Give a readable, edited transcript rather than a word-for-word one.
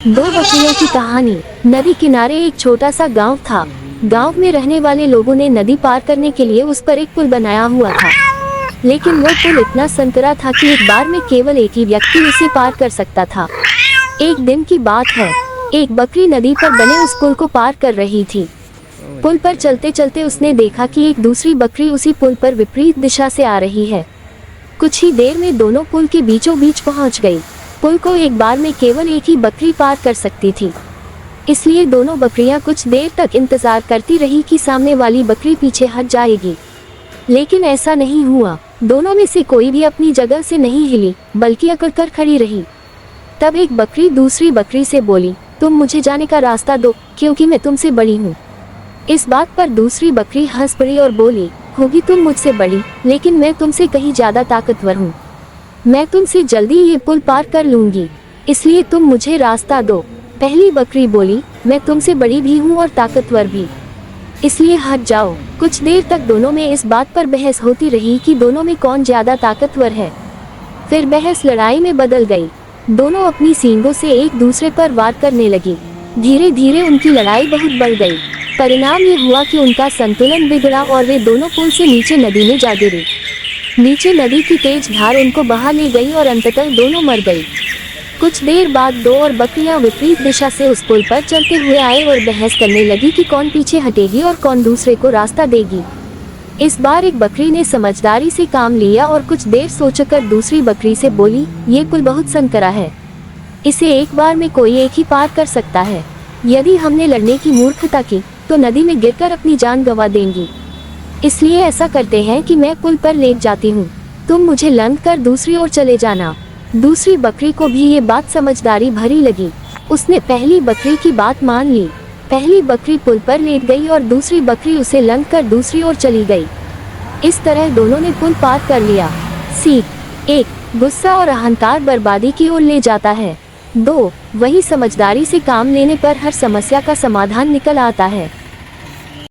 दो बकरियों की कहानी। नदी किनारे एक छोटा सा गांव था। गांव में रहने वाले लोगों ने नदी पार करने के लिए उस पर एक पुल बनाया हुआ था, लेकिन वो पुल इतना संकरा था कि एक बार में केवल एक ही व्यक्ति उसे पार कर सकता था। एक दिन की बात है, एक बकरी नदी पर बने उस पुल को पार कर रही थी। पुल पर चलते चलते उसने देखा कि एक दूसरी बकरी उसी पुल पर विपरीत दिशा से आ रही है। कुछ ही देर में दोनों पुल के बीचों बीच पहुंच गई। पुल को एक बार में केवल एक ही बकरी पार कर सकती थी, इसलिए दोनों बकरियां कुछ देर तक इंतजार करती रही कि सामने वाली बकरी पीछे हट जाएगी, लेकिन ऐसा नहीं हुआ। दोनों में से कोई भी अपनी जगह से नहीं हिली, बल्कि अकड़ कर खड़ी रही। तब एक बकरी दूसरी बकरी से बोली, तुम मुझे जाने का रास्ता दो, क्योंकि मैं तुमसे बड़ी हूँ। इस बात पर दूसरी बकरी हंस पड़ी और बोली, होगी तुम मुझसे बड़ी, लेकिन मैं तुमसे कहीं ज्यादा ताकतवर हूँ। मैं तुमसे जल्दी ये पुल पार कर लूंगी, इसलिए तुम मुझे रास्ता दो। पहली बकरी बोली, मैं तुमसे बड़ी भी हूँ और ताकतवर भी, इसलिए हट जाओ। कुछ देर तक दोनों में इस बात पर बहस होती रही कि दोनों में कौन ज्यादा ताकतवर है। फिर बहस लड़ाई में बदल गई। दोनों अपनी सींगों से एक दूसरे पर वार करने लगी। धीरे धीरे उनकी लड़ाई बहुत बढ़ गई। परिणाम ये हुआ कि उनका संतुलन बिगड़ा और वे दोनों पुल से नीचे नदी में जा गिरे। नीचे नदी की तेज धार उनको बहा ले गई और अंततः दोनों मर गई। कुछ देर बाद दो और बकरियां विपरीत दिशा से उस पुल पर चलते हुए आए और बहस करने लगी कि कौन पीछे हटेगी और कौन दूसरे को रास्ता देगी। इस बार एक बकरी ने समझदारी से काम लिया और कुछ देर सोचकर दूसरी बकरी से बोली, ये पुल बहुत संकरा है, इसे एक बार में कोई एक ही पार कर सकता है। यदि हमने लड़ने की मूर्खता की तो नदी में गिरकर अपनी जान गंवा देंगी। इसलिए ऐसा करते हैं कि मैं पुल पर लेट जाती हूँ, तुम मुझे लंघ कर दूसरी ओर चले जाना। दूसरी बकरी को भी ये बात समझदारी भरी लगी। उसने पहली बकरी की बात मान ली। पहली बकरी पुल पर लेट गई और दूसरी बकरी उसे लंघ कर दूसरी ओर चली गई। इस तरह दोनों ने पुल पार कर लिया। सीख 1, गुस्सा और अहंकार बर्बादी की ओर ले जाता है। 2, वही समझदारी से काम लेने पर हर समस्या का समाधान निकल आता है।